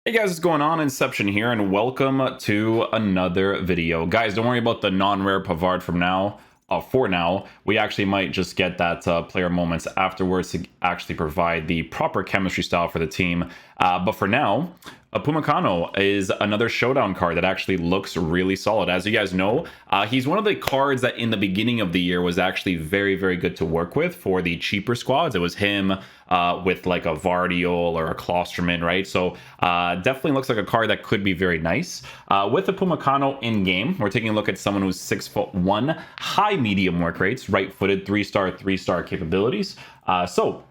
Hey guys, what's going on? Inception here, and welcome to another video. Guys, don't worry about the non-rare Pavard from now. For now, we actually might just get that player moments afterwards to actually provide the proper chemistry style for the team. But for now, Upamecano is another Showdown card that actually looks really solid. As you guys know, he's one of the cards that in the beginning of the year was actually very, very good to work with for the cheaper squads. It was him with like a Vardiol or a Klosterman, right? So definitely looks like a card that could be very nice. With Upamecano in game, we're taking a look at someone who's 6'1", high medium work rates, right-footed, 3-star capabilities. So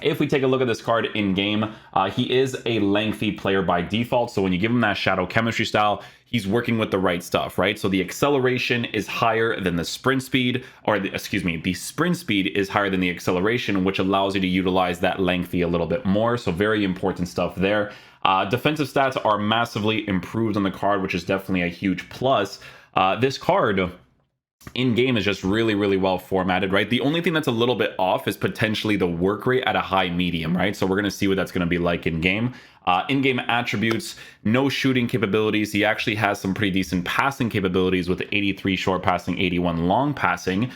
if we take a look at this card in game, he is a lengthy player by default. So when you give him that shadow chemistry style, he's working with the right stuff, right? So the acceleration is higher than the sprint speed, or the sprint speed is higher than the acceleration, which allows you to utilize that lengthy a little bit more. So very important stuff there. Defensive stats are massively improved on the card, which is definitely a huge plus. This card in game is just really, really well formatted, right? The only thing that's a little bit off is potentially the work rate at a high medium, right? So we're going to see what that's going to be like in game. In-game attributes, no shooting capabilities. He actually has some pretty decent passing capabilities with 83 short passing, 81 long passing.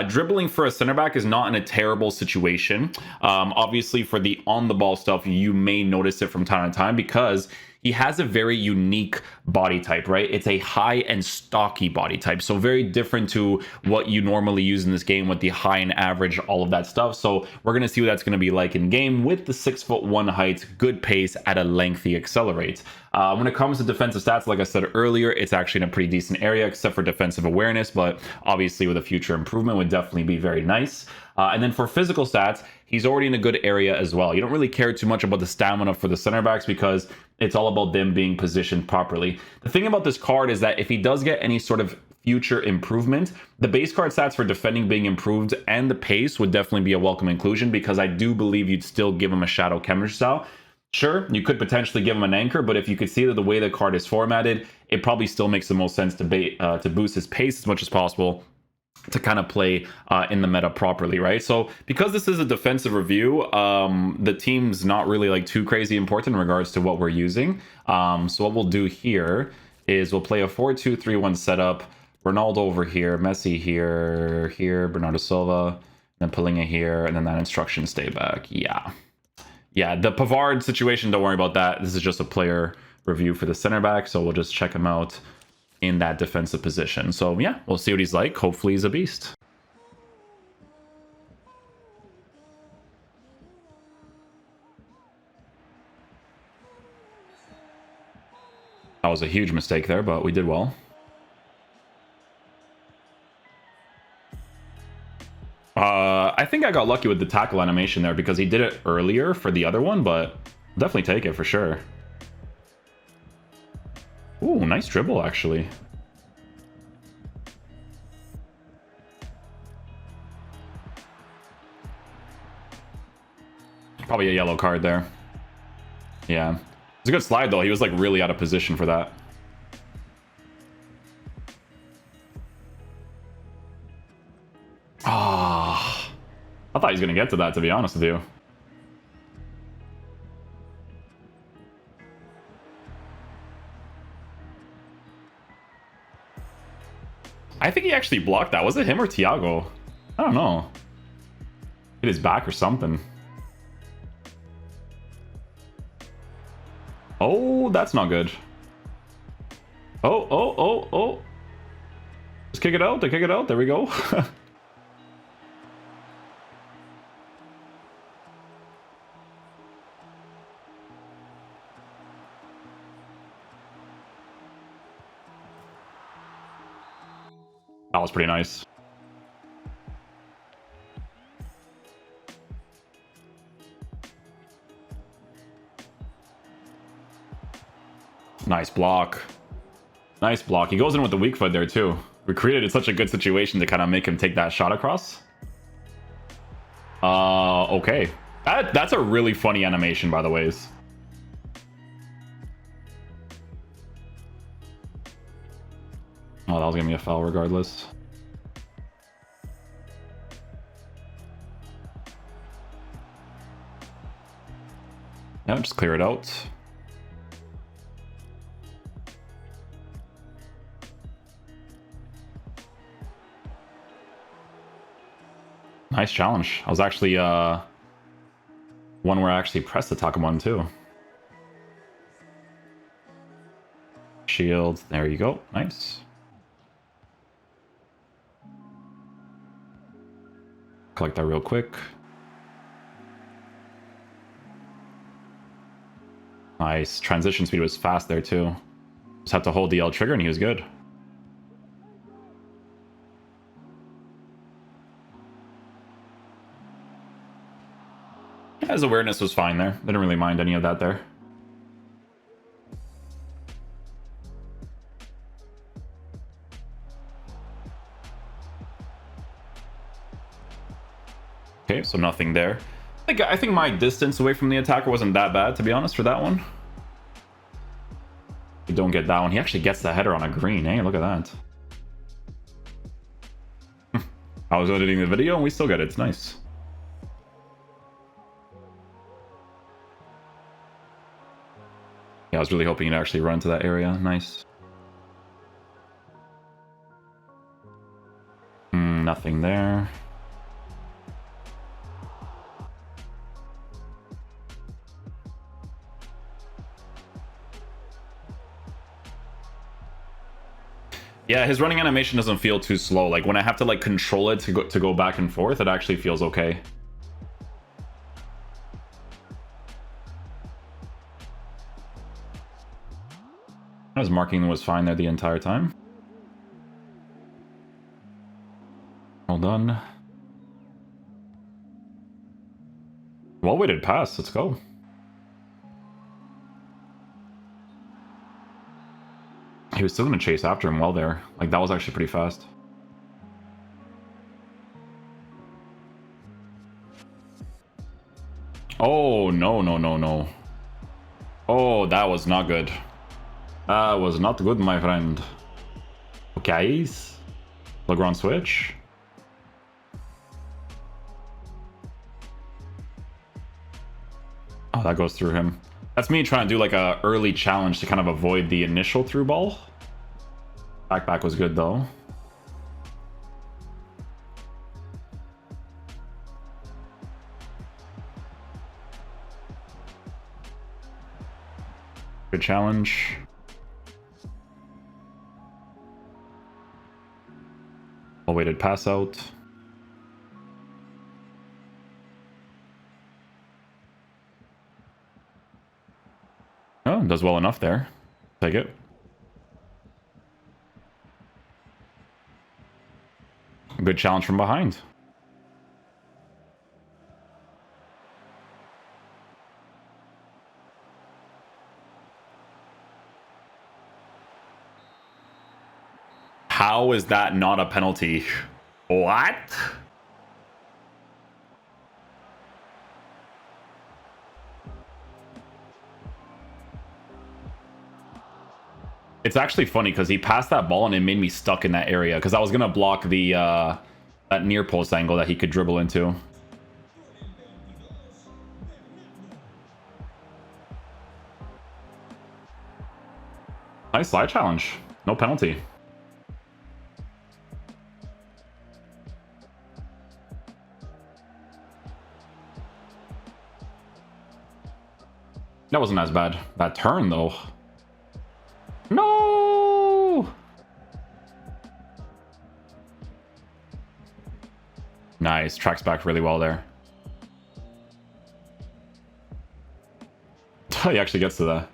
Dribbling for a center back is not in a terrible situation. Obviously, for the on-the-ball stuff, you may notice it from time to time because he has a very unique body type, right? It's a high and stocky body type. So very different to what you normally use in this game with the high and average, all of that stuff. So we're going to see what that's going to be like in game with the 6'1" height, good pace at a lengthy accelerate. When it comes to defensive stats, like I said earlier, it's actually in a pretty decent area, except for defensive awareness, but obviously with a future improvement would definitely be very nice. And then for physical stats, he's already in a good area as well. You don't really care too much about the stamina for the center backs because it's all about them being positioned properly. The thing about this card is that if he does get any sort of future improvement, the base card stats for defending being improved and the pace would definitely be a welcome inclusion, because I do believe you'd still give him a shadow chemistry style. Sure, you could potentially give him an anchor, but if you could see that the way the card is formatted, it probably still makes the most sense to boost his pace as much as possible, to kind of play in the meta properly, right? So because this is a defensive review, the team's not really like too crazy important in regards to what we're using. So what we'll do here is we'll play a 4-2-3-1 setup. Ronaldo over here, Messi here, Bernardo Silva, then Palinha here, and then that instruction stay back. Yeah, the Pavard situation, don't worry about that. This is just a player review for the center back, so we'll just check him out in that defensive position. So yeah, we'll see what he's like. Hopefully he's a beast. That was a huge mistake there, but we did well. I think I got lucky with the tackle animation there because he did it earlier for the other one, but definitely take it for sure. Ooh, nice dribble, actually. Probably a yellow card there. Yeah. It's a good slide, though. He was, like, really out of position for that. Ah. I thought he was going to get to that, to be honest with you. I think he actually blocked that. Was it him or Thiago? I don't know. Hit his back or something. Oh, that's not good. Oh. Just kick it out. Kick it out. There we go. That was pretty nice. Nice block. Nice block. He goes in with the weak foot there, too. We created such a good situation to kind of make him take that shot across. Okay. That's a really funny animation, by the ways. Oh, that was going to be a foul regardless. Yeah, just clear it out. Nice challenge. I was actually one where I actually pressed the Takamon too. Shield. There you go. Nice. Collect that real quick. Nice. Transition speed was fast there too. Just had to hold the L trigger and he was good. His awareness was fine there. Didn't really mind any of that there. Okay, so nothing there. I think my distance away from the attacker wasn't that bad, to be honest, for that one. You don't get that one. He actually gets the header on a green, eh? Look at that. I was editing the video and we still get it. It's nice. Yeah, I was really hoping he'd actually run to that area. Nice. Nothing there. Yeah, his running animation doesn't feel too slow. Like when I have to like control it to go back and forth, it actually feels okay. His marking was fine there the entire time. Well done. Well-weighted pass. Let's go. He was still going to chase after him well there. Like, that was actually pretty fast. Oh, no, no, no, no. Oh, that was not good. That was not good, my friend. Okay. Legrand switch. Oh, that goes through him. That's me trying to do like a early challenge to kind of avoid the initial through ball. Back was good though. Good challenge. Well-weighted pass out. Oh, does well enough there. Take it. Good challenge from behind. How is that not a penalty? What? It's actually funny because he passed that ball and it made me stuck in that area because I was going to block the that near post angle that he could dribble into. Nice slide challenge. No penalty. That wasn't as bad. That turn, though. No! Nice. Tracks back really well there. He actually gets to that.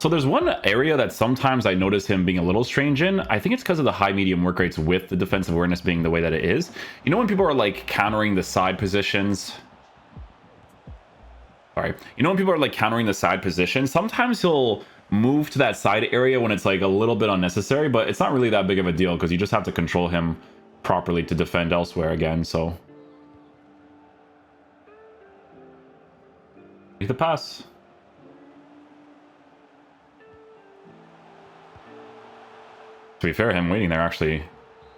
So there's one area that sometimes I notice him being a little strange in. I think it's because of the high medium work rates with the defensive awareness being the way that it is. You know when people are like countering the side positions? Sorry. You know when people are like countering the side position? Sometimes he'll move to that side area when it's like a little bit unnecessary, but it's not really that big of a deal because you just have to control him properly to defend elsewhere again, so. Take the pass. To be fair, him waiting there actually...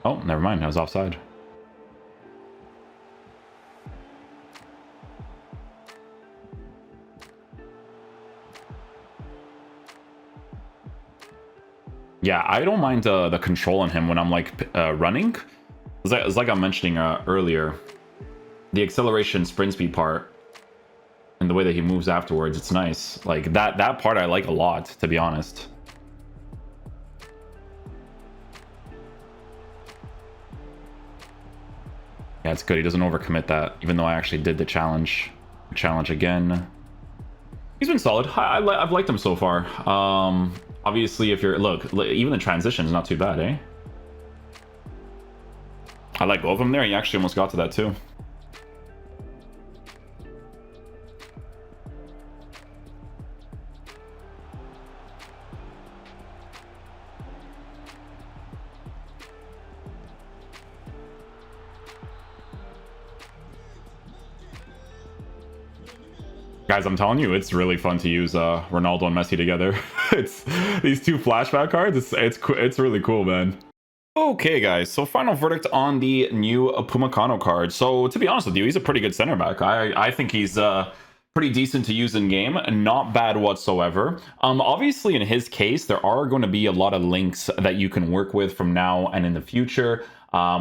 Oh, never mind. I was offside. Yeah, I don't mind the control on him when I'm like running. It's like I'm mentioning earlier, the acceleration sprint speed part and the way that he moves afterwards, it's nice. Like that part I like a lot, to be honest. Yeah, it's good. He doesn't overcommit that, even though I actually did the challenge. Challenge again. He's been solid. I've liked him so far. Obviously, if you're... Look, even the transition is not too bad, eh? I like both of them there. He actually almost got to that, too. Guys, I'm telling you, it's really fun to use Ronaldo and Messi together. It's these two flashback cards. It's really cool, man. Okay, guys. So final verdict on the new Upamecano card. So to be honest with you, he's a pretty good center back. I think he's pretty decent to use in game, not bad whatsoever. Obviously, in his case, there are going to be a lot of links that you can work with from now and in the future.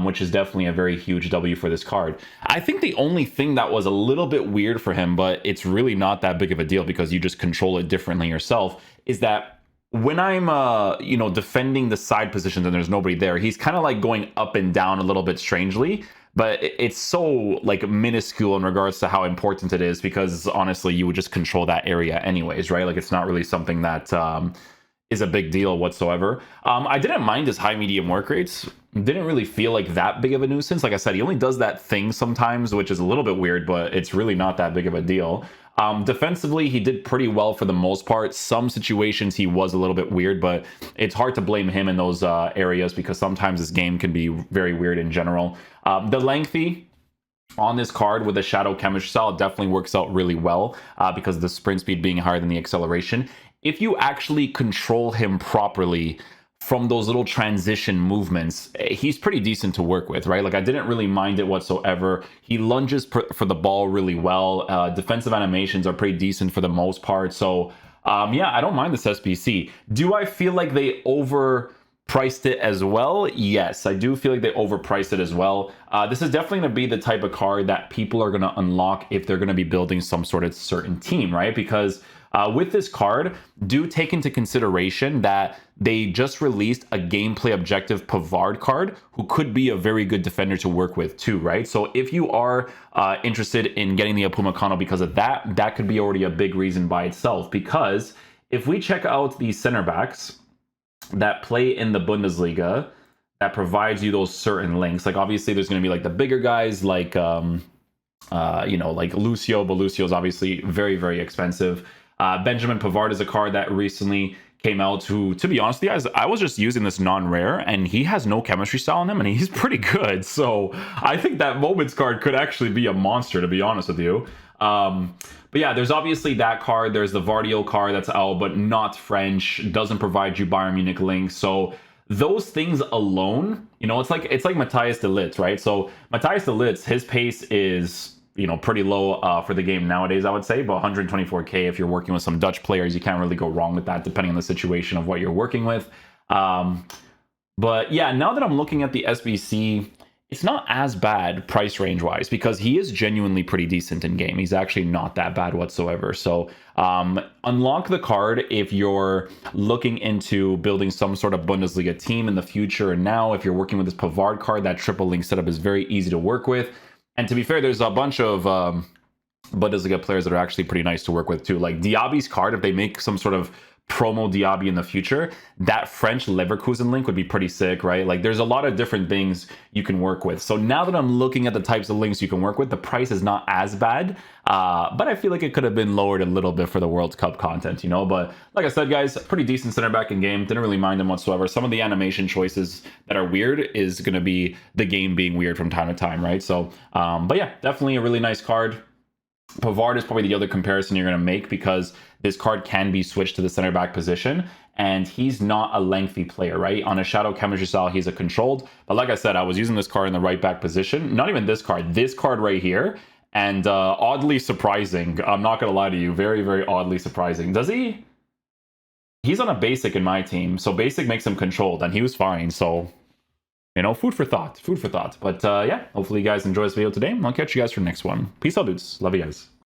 Which is definitely a very huge W for this card. I think the only thing that was a little bit weird for him, but it's really not that big of a deal because you just control it differently yourself, is that when I'm, you know, defending the side positions and there's nobody there, he's kind of like going up and down a little bit strangely, but it's so like minuscule in regards to how important it is because honestly, you would just control that area anyways, right? Like it's not really something that is a big deal whatsoever. I didn't mind his high medium work rates. Didn't really feel like that big of a nuisance. Like I said, he only does that thing sometimes, which is a little bit weird, but it's really not that big of a deal. Defensively, he did pretty well for the most part. Some situations he was a little bit weird, but it's hard to blame him in those areas because sometimes this game can be very weird in general. The lengthy on this card with the shadow chemistry style definitely works out really well because of the sprint speed being higher than the acceleration. If you actually control him properly from those little transition movements, he's pretty decent to work with, right? Like I didn't really mind it whatsoever. He lunges for the ball really well. Defensive animations are pretty decent for the most part. So yeah, I don't mind this SBC. Do I feel like they overpriced it as well? Yes, I do feel like they overpriced it as well. This is definitely going to be the type of card that people are going to unlock if they're going to be building some sort of certain team, right? Because with this card, do take into consideration that they just released a gameplay objective Pavard card who could be a very good defender to work with too, right? So if you are interested in getting the Upamecano because of that, that could be already a big reason by itself. Because if we check out the center backs that play in the Bundesliga, that provides you those certain links, like obviously there's going to be like the bigger guys like, you know, like Lucio, but Lucio is obviously very, very expensive. Benjamin Pavard is a card that recently came out to be honest with you guys, I was just using this non-rare and he has no chemistry style on him and he's pretty good. So I think that Moments card could actually be a monster, to be honest with you. But yeah, there's obviously that card. There's the Vardio card that's out, but not French, doesn't provide you Bayern Munich links. So those things alone, you know, it's like Matthias de Ligt, right? So Matthias de Ligt, his pace is, you know, pretty low for the game nowadays, I would say, but 124k, if you're working with some Dutch players, you can't really go wrong with that, depending on the situation of what you're working with. But yeah, now that I'm looking at the SBC, it's not as bad price range wise because he is genuinely pretty decent in game. He's actually not that bad whatsoever. So unlock the card if you're looking into building some sort of Bundesliga team in the future. And now if you're working with this Pavard card, that triple link setup is very easy to work with. And to be fair, there's a bunch of Bundesliga players that are actually pretty nice to work with too. Like Diaby's card, if they make some sort of promo Diaby in the future, that French Leverkusen link would be pretty sick, right? Like there's a lot of different things you can work with. So now that I'm looking at the types of links you can work with, the price is not as bad, but I feel like it could have been lowered a little bit for the World Cup content, you know? But like I said, guys, pretty decent center back in game. Didn't really mind them whatsoever. Some of the animation choices that are weird is going to be the game being weird from time to time, right? So, but yeah, definitely a really nice card. Pavard is probably the other comparison you're going to make because this card can be switched to the center back position and he's not a lengthy player, right? On a shadow chemistry style, he's a controlled. But like I said, I was using this card in the right back position. Not even this card right here. And oddly surprising. I'm not going to lie to you. Very, very oddly surprising. Does he he's on a basic in my team, so basic makes him controlled, and he was fine, so, you know, food for thought, food for thought. But yeah, hopefully you guys enjoy this video today. I'll catch you guys for the next one. Peace out, dudes. Love you guys.